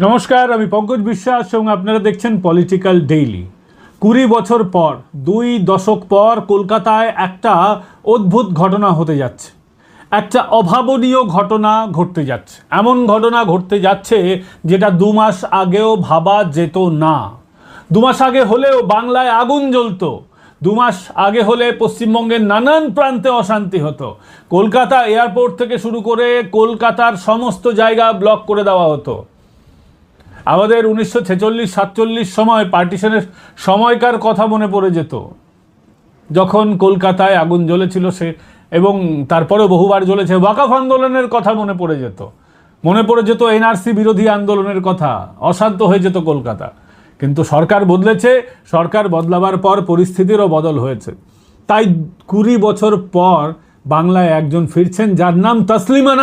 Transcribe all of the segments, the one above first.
নমস্কার, আমি পঙ্কজ বিশ্বাস এবং আপনারা দেখছেন পলিটিক্যাল ডেইলি। 20 বছর পর, 2 দশক পর কলকাতায় একটা অদ্ভুত ঘটনা হতে যাচ্ছে, একটা অভাবনীয় ঘটনা ঘটতে যাচ্ছে। এমন ঘটনা ঘটতে যাচ্ছে যেটা 2 মাস আগেও ভাবা যেত না। 2 মাস আগে হলেও বাংলায় আগুন জ্বলতো, 2 মাস আগে হলে পশ্চিমবঙ্গের নানান প্রান্তে অশান্তি হতো। কলকাতা এয়ারপোর্ট থেকে শুরু করে কলকাতার সমস্ত জায়গা ব্লক করে দেওয়া হতো। আমাদের 1946-47 সময় পার্টিশনের সময়কার কথা মনে পড়ে যেত, যখন কলকাতায় আগুন জ্বলেছিল সে, এবং তারপরেও বহুবার জ্বলেছে। ওয়াকফ আন্দোলনের কথা মনে পড়ে যেত এনআরসি বিরোধী আন্দোলনের কথা। অশান্ত হয়ে যেত কলকাতা। কিন্তু সরকার বদলেছে, সরকার বদলাবার পর পরিস্থিতিরও বদল হয়েছে। তাই 20 বছর পর বাংলায় একজন ফিরছেন যার নাম তসলিমা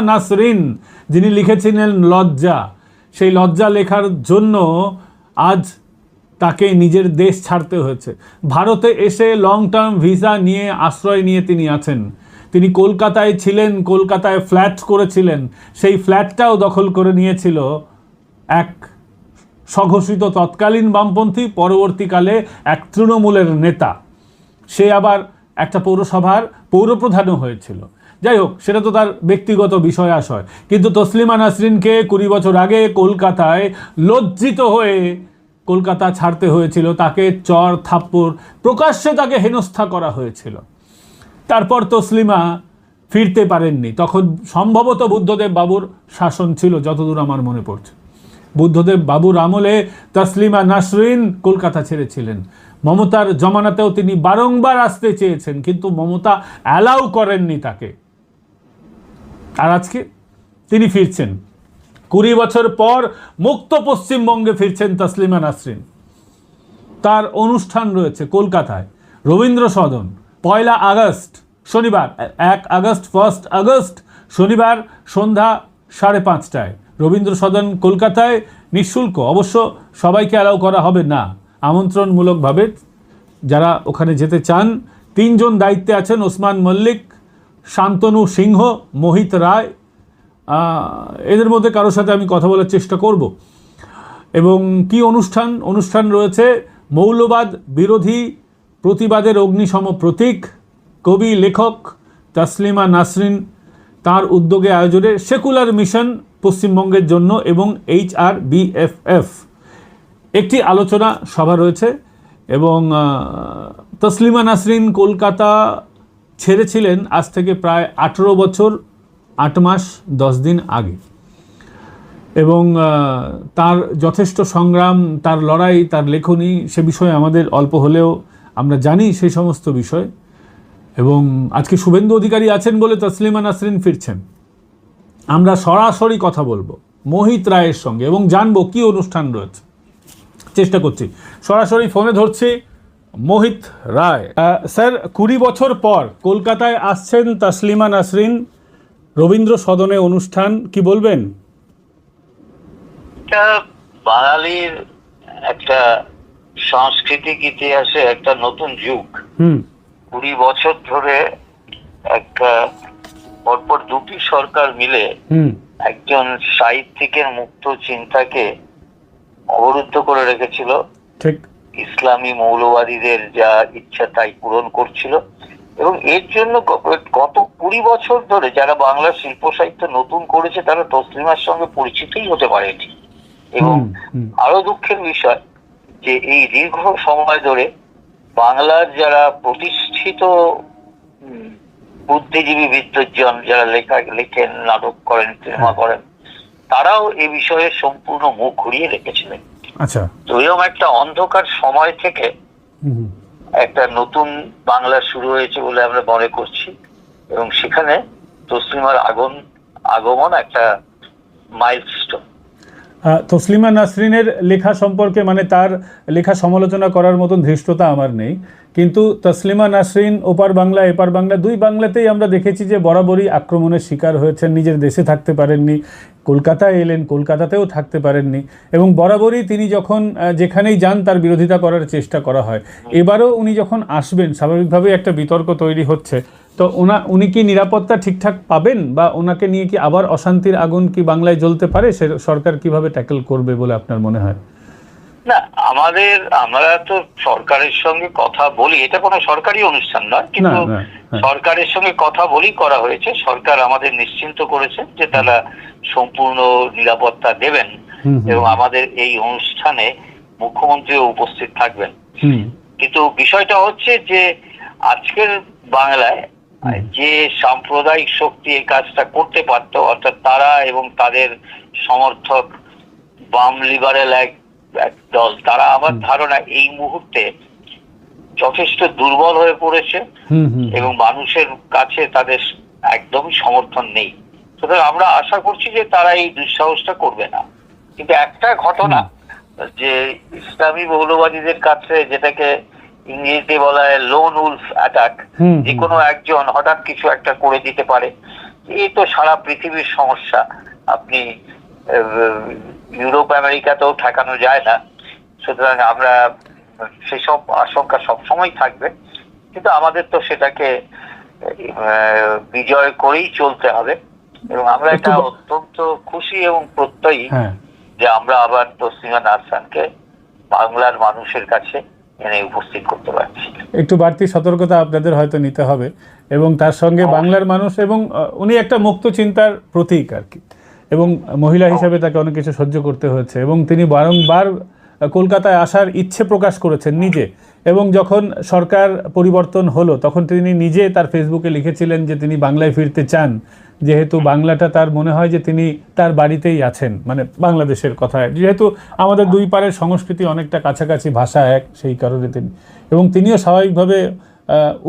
নাসরিন, যিনি লিখেছিলেন লজ্জা। সেই লজ্জা লেখার জন্য আজ তাকে নিজের দেশ ছাড়তে হয়েছে। ভারতে এসে লং টার্ম ভিসা নিয়ে আশ্রয় নিয়ে তিনি আছেন। তিনি কলকাতায় ছিলেন, কলকাতায় ফ্ল্যাট করেছিলেন। সেই ফ্ল্যাটটাও দখল করে নিয়েছিল এক স্বঘোষিত তৎকালীন বামপন্থী, পরবর্তীকালে এক তৃণমূলের নেতা। সে আবার একটা পৌরসভার পৌরপ্রধানও হয়েছিল। যাই হোক, সেটা তো তার ব্যক্তিগত বিষয় আশয়। কিন্তু তসলিমা নাসরিনকে 20 বছর আগে কলকাতায় লজ্জিত হয়ে কলকাতা ছাড়তে হয়েছিল। তাকে চর থাপ্পড়, প্রকাশ্যে তাকে হেনস্থা করা হয়েছিল। তারপর তসলিমা ফিরতে পারেননি। তখন সম্ভবত বুদ্ধদেব বাবুর শাসন ছিল, যতদূর আমার মনে পড়ছে। বুদ্ধদেব বাবুর আমলে তসলিমা নাসরিন কলকাতা ছেড়েছিলেন। মমতার জমানাতেও তিনি বারংবার আসতে চেয়েছেন, কিন্তু মমতা অ্যালাউ করেননি তাকে। আর আজকে তিনি ফিরছেন 20 বছর পর, মুক্ত পশ্চিমবঙ্গে ফিরছেন তসলিমা নাসরিন। তার অনুষ্ঠান রয়েছে কলকাতায় রবীন্দ্র সদন, 1 আগস্ট শনিবার, 1 আগস্ট 1 আগস্ট শনিবার সন্ধ্যা 5:30টায় রবীন্দ্র সদন কলকাতায়, নিঃশুল্ক। অবশ্য সবাইকে অ্যালাউ করা হবে না, আমন্ত্রণমূলকভাবে যারা ওখানে যেতে চান। 3 জন দায়িত্বে আছেন: ওসমান মল্লিক, শান্তনু সিংহ, মোহিত রায়। এদের মধ্যে কারোর সাথে আমি কথা বলার চেষ্টা করব। এবং কি অনুষ্ঠান রয়েছে: মৌলবাদ বিরোধী প্রতিবাদের অগ্নিসম প্রতীক, কবি লেখক তসলিমা নাসরিন তার উদ্যোগে আয়োজনে সেকুলার মিশন পশ্চিমবঙ্গের জন্য এবং HRBFF একটি আলোচনা সভা রয়েছে। এবং তসলিমা নাসরিন কলকাতা ছেড়েছিলেন আজ থেকে প্রায় 18 বছর 8 মাস 10 দিন আগে। এবং তার যথেষ্ট সংগ্রাম, তার লড়াই, তার লেখনী, সে বিষয়ে আমাদের অল্প হলেও আমরা জানি সেই সমস্ত বিষয়। এবং আজকে শুভেন্দু অধিকারী আছেন বলে তসলিমা নাসরিন ফিরছেন। আমরা সরাসরি কথা বলবো মোহিত রায়ের সঙ্গে এবং জানবো কি অনুষ্ঠান রয়েছে। চেষ্টা করছি, সরাসরি ফোনে ধরছি মোহিত রায়। স্যার, 20 বছর পর কলকাতায় আসছেন তসলিমা নাসরিন, রবীন্দ্র সদনে অনুষ্ঠান, কি বলবেন? এটা বাঙালির একটা সাংস্কৃতিক ইতিহাসে একটা নতুন যুগ। 20 বছর ধরে একটা পরপর 2টি সরকার মিলে একজন সাহিত্যিকের মুক্ত চিন্তাকে অবরুদ্ধ করে রেখেছিল। ঠিক, ইসলামী মৌলবাদীদের যা ইচ্ছা তাই পূরণ করছিল। এবং এর জন্য গত 20 বছর ধরে যারা বাংলা শিল্প সাহিত্য নতুন করেছে তারা তসলিমার সঙ্গে পরিচিতই হতে পারেনি। এবং আরো দুঃখের বিষয় যে এই দীর্ঘ সময় ধরে বাংলার যারা প্রতিষ্ঠিত বুদ্ধিজীবী বিদ্বজ্জন, যারা লেখেন, নাটক করেন, সিনেমা করেন, তারাও এ বিষয়ে সম্পূর্ণ মুখ ঘুরিয়ে রেখেছিলেন। আচ্ছা, তো এরকম একটা অন্ধকার সময় থেকে একটা নতুন বাংলা শুরু হয়েছে বলে আমরা মনে করছি। এবং সেখানে তসলিমার আগমন একটা মাইলস্টোন। তসলিমা নাসরিনের লেখা সম্পর্কে, মানে তার লেখা সমালোচনা করার মতন ধৃষ্টতা আমার নেই, কিন্তু তসলিমা নাসরিন ওপার বাংলা এপার বাংলা 2 বাংলাতেই আমরা দেখেছি যে বরাবরই আক্রমণের শিকার হয়েছেন। নিজের দেশে থাকতে পারেননি, কলকাতায় এলেন, কলকাতাতেও থাকতে পারেননি, এবং বরাবরই তিনি যখন যেখানেই যান তার বিরোধিতা করার চেষ্টা করা হয়। এবারও উনি যখন আসবেন, স্বাভাবিকভাবেই একটা বিতর্ক তৈরি হচ্ছে। তো উনি কি নিরাপত্তা ঠিকঠাক পাবেন, বা ওনাকে নিয়ে কি আবার অশান্তির আগুন কি বাংলায় জ্বলতে পারে? সে সরকার কিভাবে ট্যাকেল করবে বলে আপনার মনে হয়? না, আমরা তো সরকারের সঙ্গে কথা বলি, এটা কোনো সরকারি অনুষ্ঠান নয়, কিন্তু সরকারের সঙ্গে কথা বলি করা হয়েছে। সরকার আমাদের নিশ্চিন্ত করেছে যে তারা সম্পূর্ণ নিরাপত্তা দেবেন, এবং আমাদের এই অনুষ্ঠানে মুখ্যমন্ত্রীও উপস্থিত থাকবেন। কিন্তু বিষয়টা হচ্ছে যে আজকের বাংলায় যে সাম্প্রদায়িক শক্তি এই কাজটা করতে পারত, অর্থাৎ তারা এবং তাদের সমর্থক বাম লিবারেল এক দল, তারা আমার ধারণা এই মুহূর্তে যথেষ্ট দুর্বল হয়ে পড়েছে এবং মানুষের কাছে তাদের একদমই সমর্থন নেই। সুতরাং আমরা আশা করছি যে তারা এই দুঃসাহসটা করবে না। কিন্তু একটা ঘটনা, যে ইসলামী মৌলবাদীদের কাছে যেটাকে ইংরেজিতে বলা হয় লোন উলফ অ্যাটাক, যে কোনো একজন হঠাৎ কিছু একটা করে দিতে পারে, এই তো সারা পৃথিবীর সমস্যা। আপনি ইউরোপ আমেরিকাতেও ঠেকানো যায় না। সুতরাং আমরা সেসব আশঙ্কা সবসময় থাকবে, কিন্তু আমাদের তো সেটাকে বিজয় করেই চলতে হবে। এবং আমরা এটা অত্যন্ত খুশি এবং প্রত্যয়ী যে আমরা আবার তসলিমা নাসরিনকে বাংলার মানুষের কাছে এনে উপস্থিত করতে পারছি। একটু বাড়তি সতর্কতা আপনাদের হয়তো নিতে হবে, এবং তার সঙ্গে বাংলার মানুষ, এবং উনি একটা মুক্ত চিন্তার প্রতীক আর কি, এবং মহিলা হিসাবে তাকে অনেক কিছু সহ্য করতে হয়েছে, এবং তিনি বারংবার কলকাতায় আসার ইচ্ছে প্রকাশ করেছেন নিজে। এবং যখন সরকার পরিবর্তন হলো তখন তিনি নিজে তার ফেসবুকে লিখেছিলেন যে তিনি বাংলায় ফিরতে চান, যেহেতু বাংলাটা তার মনে হয় যে তিনি তার বাড়িতেই আছেন, মানে বাংলাদেশের কথায়, যেহেতু আমাদের দুই পারের সংস্কৃতি অনেকটা কাছাকাছি, ভাষা এক, সেই কারণে এবং তিনিও স্বাভাবিকভাবে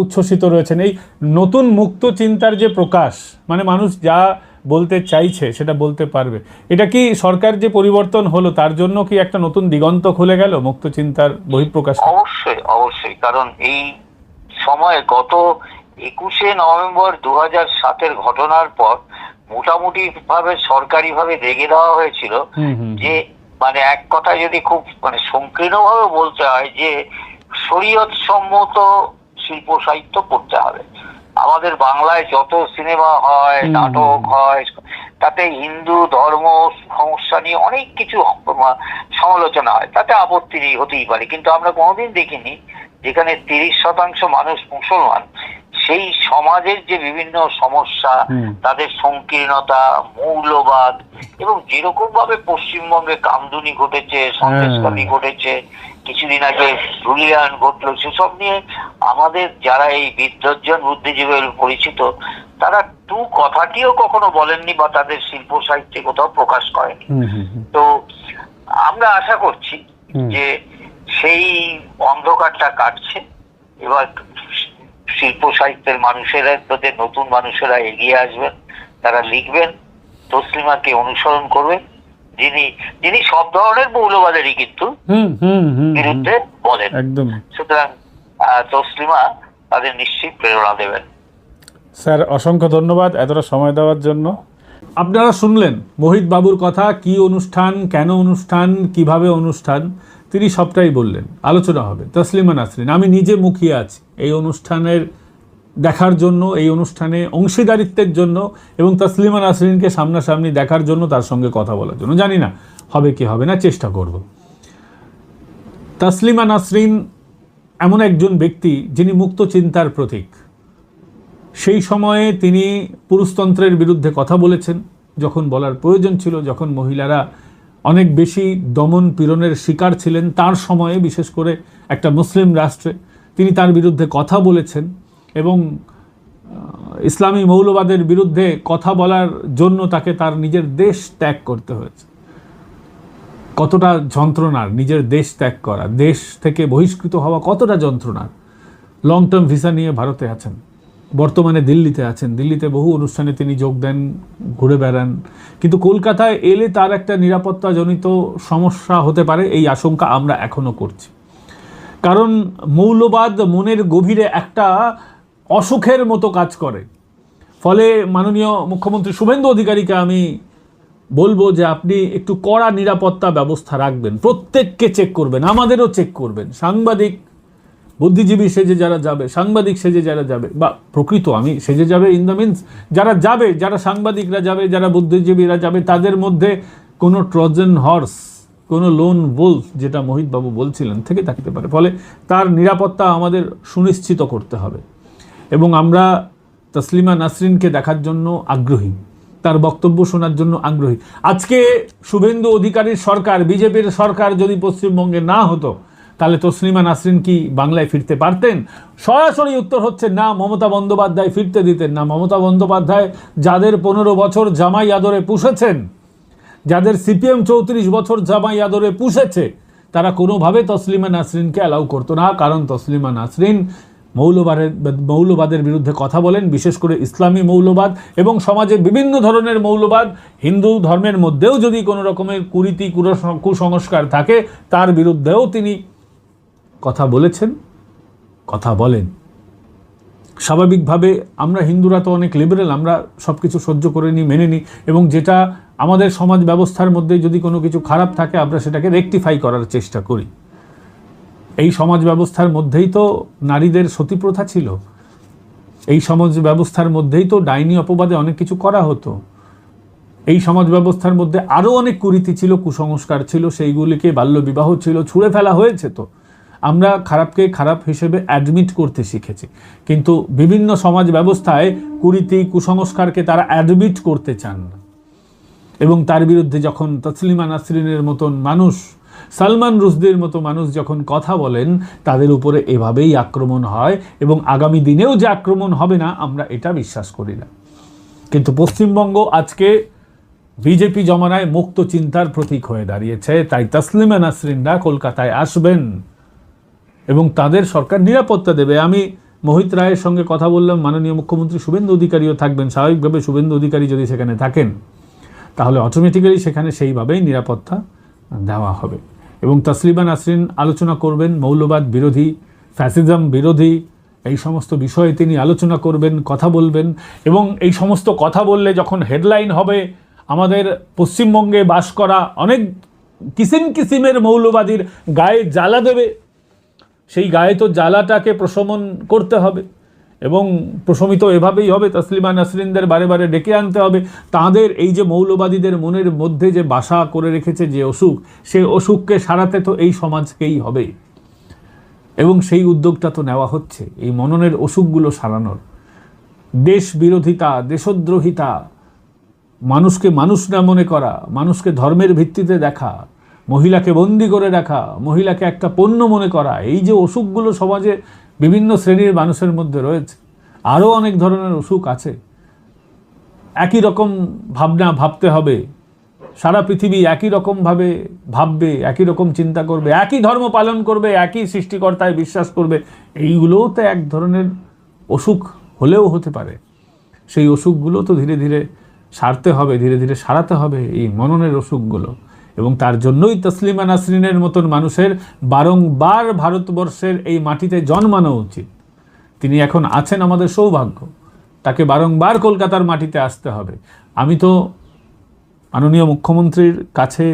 উচ্ছ্বসিত রয়েছেন। এই নতুন মুক্ত চিন্তার যে প্রকাশ, মানে মানুষ যা বলতে চাইছে সেটা বলতে পারবে, এটা কি সরকার যে পরিবর্তন হলো তার জন্য কি একটা নতুন দিগন্ত খুলে গেল মুক্ত চিন্তার বহিঃপ্রকাশ? অবশ্যই অবশ্যই, কারণ এই সময়ে গত 21শে নভেম্বর 2007-এর ঘটনার পর মোটামুটি ভাবে সরকারি ভাবে দেখে দেওয়া হয়েছিল যে, মানে এক কথায় যদি খুব সংকীর্ণ ভাবে বলতে হয়, যে শরীয়ত সম্মত শিল্প সাহিত্য পড়তে হবে। আমাদের বাংলায় যত সিনেমা হয়, নাটক হয়, তাতে হিন্দু ধর্ম সমস্যা নিয়ে অনেক কিছু সমালোচনা হয়, তাতে আপত্তি নেই, হতেই পারে। কিন্তু আমরা কোনোদিন দেখিনি যেখানে 30% মানুষ মুসলমান, সেই সমাজের যে বিভিন্ন সমস্যা, তাদের সংকীর্ণতা, মৌলবাদ, এবং যেরকম ভাবে পশ্চিমবঙ্গে কামদুনি ঘটেছে, সন্দেশখালী ঘটেছে, কিছুদিন আগে ধুলিয়ান ঘটলো, সেসব নিয়ে আমাদের যারা এই বিদ্বজ্জন বুদ্ধিজীবী পরিচিত, তারা টু কথাটিও কখনো বলেননি বা তাদের শিল্প সাহিত্যে কোথাও প্রকাশ করেনি। তো আমরা আশা করছি যে সেই অন্ধকারটা কাটছে। এবার শিল্প সাহিত্যের মানুষেরা, নতুন মানুষেরা এগিয়ে আসবেন, তারা লিখবেন, তসলিমাকে অনুসরণ করবেন, যিনি সব ধরনের মৌলবাদেরই কিন্তু বিরুদ্ধে বলেন। সুতরাং তসলিমা তাদের নিশ্চিত প্রেরণা দেবেন। স্যার, অসংখ্য ধন্যবাদ এতটা সময় দেওয়ার জন্য। আপনারা শুনলেন মোহিত বাবুর কথা, কি অনুষ্ঠান, কেন অনুষ্ঠান, কিভাবে অনুষ্ঠান, তিনি সবটাই বললেন। আলোচনা হবে তসলিমা নাসরিন। আমি নিজে মুখিয়ে আছি এই অনুষ্ঠানের দেখার জন্য, এই অনুষ্ঠানে অংশীদারিত্বের জন্য, এবং তসলিমা নাসরিনকে সামনাসামনি দেখার জন্য, তার সঙ্গে কথা বলার জন্য। জানি না হবে কি হবে না, চেষ্টা করব। তসলিমা নাসরিন এমন একজন ব্যক্তি যিনি মুক্ত চিন্তার প্রতীক। সেই সময়ে তিনি পুরুষতন্ত্রের বিরুদ্ধে কথা বলেছেন যখন বলার প্রয়োজন ছিল, যখন মহিলারা অনেক বেশি দমন পীড়নের শিকার ছিলেন তার সময়ে, বিশেষ করে একটা মুসলিম রাষ্ট্রে তিনি তার বিরুদ্ধে কথা বলেছেন, এবং ইসলামী মৌলবাদের বিরুদ্ধে কথা বলার জন্য তাকে তার নিজের দেশ ত্যাগ করতে হয়েছে। কতটা যন্ত্রণার নিজের দেশ ত্যাগ করা, দেশ থেকে বহিষ্কৃত হওয়া কতটা যন্ত্রণার। লং টার্ম ভিসা নিয়ে ভারতে আছেন, বর্তমানে দিল্লিতে আছেন, দিল্লিতে বহু অনুষ্ঠানে তিনি যোগ দেন, ঘুরে বেড়ান, কিন্তু কলকাতায় এলে তার একটা নিরাপত্তাজনিত সমস্যা হতে পারে, এই আশঙ্কা আমরা এখনও করছি। কারণ মৌলবাদ মনের গভীরে একটা অসুখের মতো কাজ করে। ফলে মাননীয় মুখ্যমন্ত্রী শুভেন্দু অধিকারীকে আমি বলবো যে আপনি একটু কড়া নিরাপত্তা ব্যবস্থা রাখবেন, প্রত্যেককে চেক করবেন, আমাদেরও চেক করবেন, সাংবাদিক বুদ্ধিজীবী সেজে যারা যাবে, সাংবাদিক সেজে যারা যাবে, বা প্রকৃত আমি সেজে যাবে ইন দ্য মিনস যারা যাবে, যারা সাংবাদিকরা যাবে, যারা বুদ্ধিজীবীরা যাবে, তাদের মধ্যে কোনো ট্রোজান হর্স, কোনো লোন wolf, যেটা মোহিতবাবু বলছিলেন, থেকে থাকতে পারে। ফলে তার নিরাপত্তা আমাদের সুনিশ্চিত করতে হবে। এবং আমরা তসলিমা নাসরিনকে দেখার জন্য আগ্রহী, তার বক্তব্য শোনার জন্য আগ্রহী। আজকে শুভেন্দু অধিকারীর সরকার, বিজেপির সরকার যদি পশ্চিমবঙ্গে না হতো, তাহলে তসলিমা নাসরিন কি বাংলায় ফিরতে পারতেন? সরাসরি উত্তর হচ্ছে না, মমতা বন্দ্যোপাধ্যায় ফিরতে দিতেন না। মমতা বন্দ্যোপাধ্যায় যাদের 15 বছর জামাই আদরে পুষেছেন, যাদের সিপিএম 34 বছর জামাই আদরে পুষেছে, তারা কোনোভাবে তসলিমা নাসরিনকে অ্যালাউ করতো না। কারণ তসলিমা নাসরিন মৌলবাদের বিরুদ্ধে কথা বলেন, বিশেষ করে ইসলামী মৌলবাদ এবং সমাজে বিভিন্ন ধরনের মৌলবাদ। হিন্দু ধর্মের মধ্যেও যদি কোনো রকমের কুরীতি, কুসংস্কার থাকে, তার বিরুদ্ধেও তিনি কথা বলেছেন, কথা বলেন। স্বাভাবিকভাবে আমরা হিন্দুরা তো অনেক লিবারেল, আমরা সব কিছু সহ্য করে নিই, মেনে নিই, এবং যেটা আমাদের সমাজ ব্যবস্থার মধ্যে যদি কোনো কিছু খারাপ থাকে, আমরা সেটাকে রেকটিফাই করার চেষ্টা করি। এই সমাজ ব্যবস্থার মধ্যেই তো নারীদের সতী প্রথা ছিল, এই সমাজ ব্যবস্থার মধ্যেই তো ডাইনি অপবাদে অনেক কিছু করা হতো, এই সমাজ ব্যবস্থার মধ্যে আরও অনেক কুরীতি ছিল, কুসংস্কার ছিল, সেইগুলিকে বাল্যবিবাহ ছিল, ছুঁড়ে ফেলা হয়েছে। তো আমরা খারাপকে খারাপ হিসেবে অ্যাডমিট করতে শিখেছি, কিন্তু বিভিন্ন সমাজ ব্যবস্থায় কুরীতি, কুসংস্কারকে তারা অ্যাডমিট করতে চান না। এবং তার বিরুদ্ধে যখন তসলিমা নাসরিনের মতন মানুষ, সালমান রুশদির মতো মানুষ যখন কথা বলেন, তাদের উপরে এভাবেই আক্রমণ হয়, এবং আগামী দিনেও যে আক্রমণ হবে না, আমরা এটা বিশ্বাস করি না। কিন্তু পশ্চিমবঙ্গ আজকে বিজেপি জমানায় মুক্ত চিন্তার প্রতীক হয়ে দাঁড়িয়েছে। তাই তসলিমা নাসরিনরা কলকাতায় আসবেন এবং তাদের সরকার নিরাপত্তা দেবে। আমি মোহিত রায়ের সঙ্গে কথা বললাম, মাননীয় মুখ্যমন্ত্রী শুভেন্দু অধিকারীও থাকবেন। স্বাভাবিকভাবে শুভেন্দু অধিকারী যদি সেখানে থাকেন, তাহলে অটোমেটিক্যালি সেখানে সেইভাবেই নিরাপত্তা দেওয়া হবে। এবং তসলিমা নাসরিন আলোচনা করবেন মৌলবাদ বিরোধী, ফ্যাসিজম বিরোধী, এই সমস্ত বিষয়ে তিনি আলোচনা করবেন, কথা বলবেন। এবং এই সমস্ত কথা বললে যখন হেডলাইন হবে, আমাদের পশ্চিমবঙ্গে বাস করা অনেক কিসিম কিসিমের মৌলবাদীর গায়ে জ্বালা দেবে, সেই গায়ে তো জ্বালাটাকে প্রশমন করতে হবে, এবং প্রশমিত এভাবেই হবে। তসলিমা নাসরিনদের বারে বারে ডেকে আনতে হবে। তাদের এই যে মৌলবাদীদের মনের মধ্যে যে বাসা করে রেখেছে যে অসুখ, সেই অসুখকে সারাতে তো এই সমাজকেই হবে, এবং সেই উদ্যোগটা তো নেওয়া হচ্ছে, এই মননের অসুখগুলো সারানোর। দেশ বিরোধিতা, দেশদ্রোহিতা, মানুষকে মানুষ না মনে করা, মানুষকে ধর্মের ভিত্তিতে দেখা, মহিলাকে বন্দি করে রাখা, মহিলাকে একটা পণ্য মনে করা, এই যে অসুখগুলো সমাজে বিভিন্ন শ্রেণীর মানুষের মধ্যে রয়েছে, আরও অনেক ধরনের অসুখ আছে। একই রকম ভাবনা ভাবতে হবে, সারা পৃথিবী একই রকমভাবে ভাববে, একই রকম চিন্তা করবে, একই ধর্ম পালন করবে, একই সৃষ্টিকর্তায় বিশ্বাস করবে, এইগুলোও তো এক ধরনের অসুখ হলেও হতে পারে। সেই অসুখগুলো তো ধীরে ধীরে সারতে হবে, ধীরে ধীরে সারাতে হবে এই মননের অসুখগুলো। এবং তার জন্যই তসলিমা নাসরিনের মতন মানুষের বারংবার ভারতবর্ষের এই মাটিতে জন্মানো উচিত। তিনি এখন আছেন, আমাদের সৌভাগ্য, তাকে বারংবার কলকাতার মাটিতে আসতে হবে। আমি তো মাননীয় মুখ্যমন্ত্রীর কাছে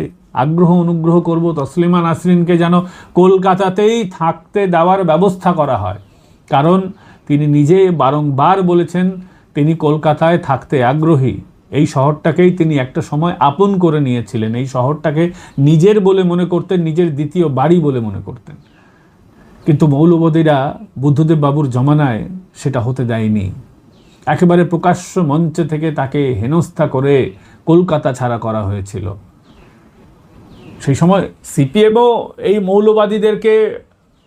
আগ্রহ অনুগ্রহ করব, তসলিমা নাসরিনকে যেন কলকাতাতেই থাকতে দেওয়ার ব্যবস্থা করা হয়। কারণ তিনি নিজে বারংবার বলেছেন তিনি কলকাতায় থাকতে আগ্রহী। এই শহরটাকেই তিনি একটা সময় আপন করে নিয়েছিলেন, এই শহরটাকে নিজের বলে মনে করতেন, নিজের দ্বিতীয় বাড়ি বলে মনে করতেন। কিন্তু মৌলবাদীরা বুদ্ধদেব বাবুর জমানায় সেটা হতে দেয়নি। একেবারে প্রকাশ্য মঞ্চে থেকে তাকে হেনস্থা করে কলকাতা ছাড়া করা হয়েছিল। সেই সময় সিপিএমও এই মৌলবাদীদেরকে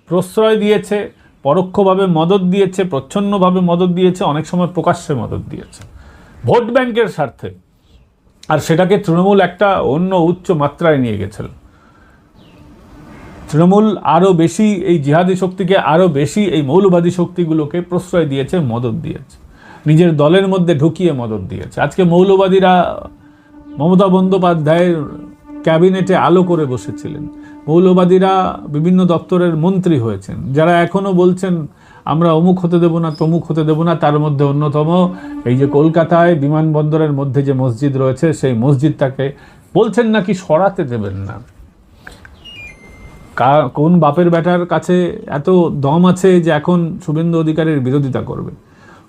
প্রশ্রয় দিয়েছে, পরোক্ষভাবে মদত দিয়েছে, প্রচ্ছন্নভাবে মদত দিয়েছে, অনেক সময় প্রকাশ্যে মদত দিয়েছে ভোট ব্যাংকের স্বার্থে। আর সেটাকে তৃণমূল একটা অন্য উচ্চ মাত্রায় নিয়ে গেছিল। তৃণমূল আরও বেশি এই জিহাদি শক্তিকে, আরও বেশি এই মৌলবাদী শক্তিগুলোকে প্রশ্রয় দিয়েছে, মদত দিয়েছে, নিজের দলের মধ্যে ঢুকিয়ে মদত দিয়েছে। আজকে মৌলবাদীরা মমতা বন্দ্যোপাধ্যায়ের ক্যাবিনেটে আলো করে বসেছিলেন, মৌলবাদীরা বিভিন্ন দপ্তরের মন্ত্রী হয়েছেন, যারা এখনও বলছেন আমরা অমুক হতে দেব না, তমুক হতে দেব না। তার মধ্যে অন্যতম এই যে কলকাতায় বিমানবন্দরের মধ্যে যে মসজিদ রয়েছে, সেই মসজিদটাকে বলছেন নাকি সরাতে দেবেন না। কোন বাপের বেটার কাছে এত দম আছে যে এখন শুভেন্দু অধিকারীর বিরোধিতা করবে?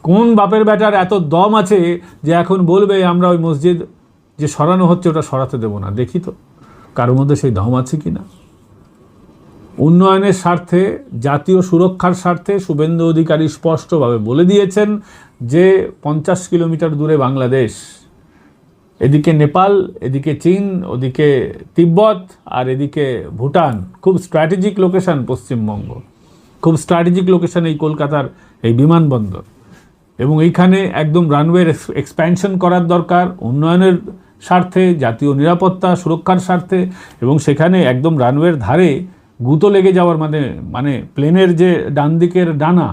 কোন বাপের বেটার এত দম আছে যে এখন বলবে আমরা ওই মসজিদ যে সরানো হচ্ছে ওটা সরাতে দেব না? দেখি তো কারোর মধ্যে সেই দম আছে কি না। উন্নয়নের স্বার্থে, জাতীয় সুরক্ষার স্বার্থে শুভেন্দু অধিকারী স্পষ্টভাবে বলে দিয়েছেন যে 50 কিলোমিটার দূরে বাংলাদেশ, এদিকে নেপাল, এদিকে চীন, ওদিকে তিব্বত, আর এদিকে ভুটান। খুব স্ট্র্যাটেজিক লোকেশন পশ্চিমবঙ্গ, খুব স্ট্র্যাটেজিক লোকেশন এই কলকাতার এই বিমানবন্দর, এবং এইখানে একদম রানওয়ে এক্সপ্যানশন করার দরকার উন্নয়নের স্বার্থে, জাতীয় নিরাপত্তা সুরক্ষার স্বার্থে। এবং সেখানে একদম রানওয়ের ধারে গুঁতো লেগে যাওয়ার মানে প্লেনের যে ডান দিকের ডানা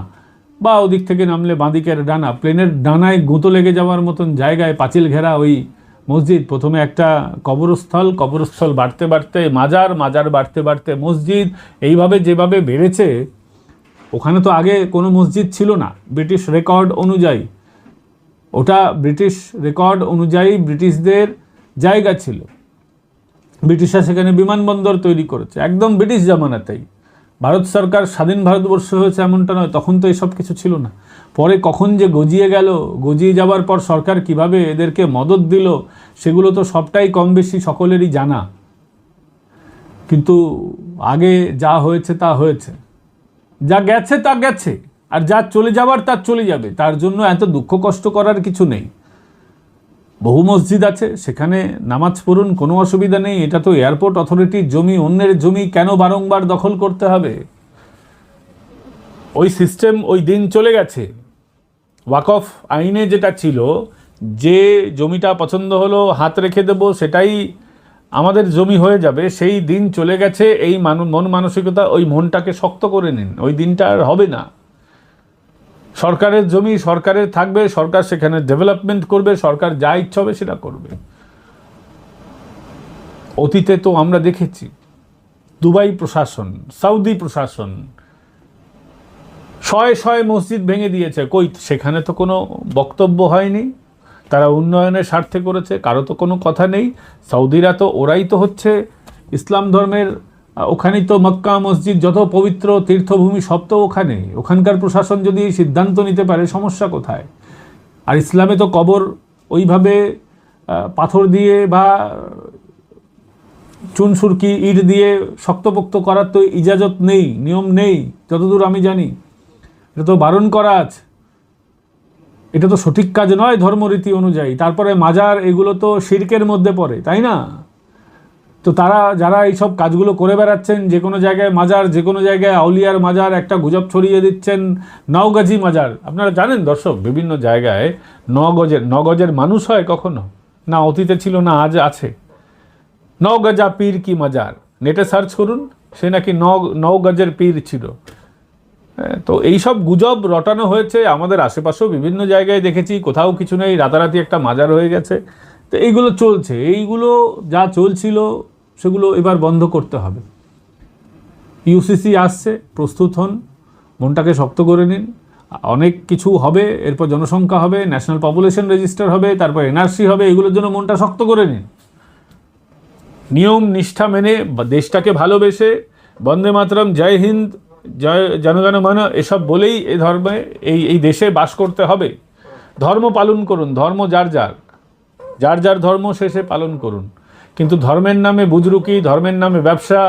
বা ওদিক থেকে নামলে বাঁ দিকের ডানা, প্লেনের ডানায় গুঁতো লেগে যাওয়ার মতন জায়গায় পাঁচিল ঘেরা ওই মসজিদ। প্রথমে একটা কবরস্থল বাড়তে বাড়তে মাজার বাড়তে বাড়তে মসজিদ, এইভাবে যেভাবে বেড়েছে। ওখানে তো আগে কোনো মসজিদ ছিল না ব্রিটিশ রেকর্ড অনুযায়ী, ওটা ব্রিটিশ রেকর্ড অনুযায়ী ব্রিটিশদের জায়গা ছিল। ব্রিটিশরা সেখানে বিমানবন্দর তৈরি করেছে একদম ব্রিটিশ জামানাতেই। ভারত সরকার স্বাধীন ভারতবর্ষ হয়েছে এমনটা নয়, তখন তো এসব কিছু ছিল না। পরে কখন যে গজিয়ে গেল, গজিয়ে যাওয়ার পর সরকার কিভাবে এদেরকে মদত দিল, সেগুলো তো সবটাই কম বেশি সকলেরই জানা। কিন্তু আগে যা হয়েছে তা হয়েছে, যা গেছে তা গেছে, আর যা চলে যাওয়ার তা চলে যাবে। তার জন্য এত দুঃখ কষ্ট করার কিছু নেই। বহু মসজিদ আছে, সেখানে নামাজ পড়ুন, কোনো অসুবিধা নেই। এটা তো এয়ারপোর্ট অথরিটির জমি, অন্যের জমি কেন বারংবার দখল করতে হবে? ওই সিস্টেম ওই দিন চলে গেছে। ওয়াকফ আইনে যেটা ছিল, যে জমিটা পছন্দ হলো হাত রেখে দেবো সেটাই আমাদের জমি হয়ে যাবে, সেই দিন চলে গেছে। এই মন মানসিকতা, ওই মনটাকে শক্ত করে নিন, ওই দিনটা আর হবে না। সরকারের জমি সরকারের থাকবে, সরকার সেখানে ডেভেলপমেন্ট করবে, সরকার যা ইচ্ছা হবে সেটা করবে। অতীতে তো আমরা দেখেছি দুবাই প্রশাসন, সৌদি প্রশাসন শয়ে মসজিদ ভেঙে দিয়েছে, কই সেখানে তো কোনো বক্তব্য হয়নি। তারা উন্নয়নের স্বার্থে করেছে, কারো তো কোনো কথা নেই। সৌদিরা তো ওরাই তো হচ্ছে ইসলাম ধর্মের, ওখানেই তো মক্কা মসজিদ, যত পবিত্র তীর্থভূমি সব তো ওখানে। ওখানকার প্রশাসন যদি এই সিদ্ধান্ত নিতে পারে, সমস্যা কোথায়? আর ইসলামে তো কবর ওইভাবে পাথর দিয়ে বা চুনসুরকি ইট দিয়ে শক্তপোক্ত করার তো ইজাজত নেই, নিয়ম নেই যতদূর আমি জানি। এটা তো বারণ করা আছে, এটা তো সঠিক কাজ নয় ধর্মরীতি অনুযায়ী। তারপরে মাজার, এগুলো তো শিরকের মধ্যে পড়ে, তাই না? তো তারা যারা এইসব কাজগুলো করে বেড়াচ্ছেন, যে কোনো জায়গায় মাজার, যে কোনো জায়গায় আউলিয়ার মাজার, একটা গুজব ছড়িয়ে দিচ্ছেন নওগাজি মাজার। আপনারা জানেন দর্শক, বিভিন্ন জায়গায় নগজের মানুষ হয় কখনো না, অতীতে ছিল না, আজ আছে। নওগাজা পীর কি মাজার, নেটে সার্চ করুন, সে নাকি নওগাজের পীর ছিল। তো এইসব গুজব রটানো হয়েছে আমাদের আশেপাশেও বিভিন্ন জায়গায় দেখেছি। কোথাও কিছু নেই, রাতারাতি একটা মাজার হয়ে গেছে। তো এইগুলো চলছে, এইগুলো যা চলছিল সেগুলো এবার বন্ধ করতে হবে। ইউসিসি আসছে, প্রস্তুত হন, মনটাকে শক্ত করে নিন। অনেক কিছু হবে, এরপর জনসংখ্যা হবে, ন্যাশনাল পপুলেশন রেজিস্টার হবে, তারপর এনআরসি হবে। এগুলোর জন্য মনটা শক্ত করে নিন। নিয়ম নিষ্ঠা মেনে, দেশটাকে ভালোবেসে, বন্দে মাতরম, জয় হিন্দ, জয় জনগণ মন, এসব বলেই এই ধর্মে এই দেশে বাস করতে হবে। ধর্ম পালন করুন, ধর্ম যার যার ধর্ম শেষে পালন করুন। কিন্তু ধর্মের নামে বুজরুকি, ধর্মের নামে ব্যবসা,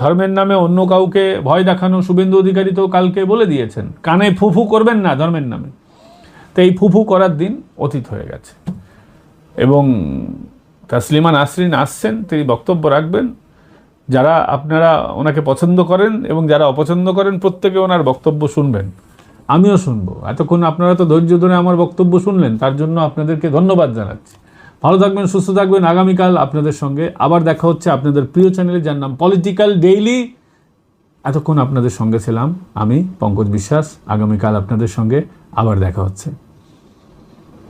ধর্মের নামে অন্য কাউকে ভয় দেখানো, শুভেন্দু অধিকারী তো কালকে বলে দিয়েছেন, কানে ফুফু করবেন না ধর্মের নামে। তো এই ফুফু করার দিন অতীত হয়ে গেছে। এবং তাসলিমা নাসরিন আসছেন, তিনি বক্তব্য রাখবেন। যারা আপনারা ওনাকে পছন্দ করেন এবং যারা অপছন্দ করেন, প্রত্যেকে ওনার বক্তব্য শুনবেন, আমিও শুনবো। এতক্ষণ আপনারা তো ধৈর্য ধরে আমার বক্তব্য শুনলেন, তার জন্য আপনাদেরকে ধন্যবাদ জানাচ্ছি। ভালো থাকবেন, সুস্থ থাকবেন। আগামীকাল আপনাদের সঙ্গে আবার দেখা হচ্ছে আপনাদের প্রিয় চ্যানেলে, যার নাম পলিটিক্যাল ডেইলি। এতক্ষণ আপনাদের সঙ্গে ছিলাম আমি পঙ্কজ বিশ্বাস। আগামীকাল আপনাদের সঙ্গে আবার দেখা হচ্ছে।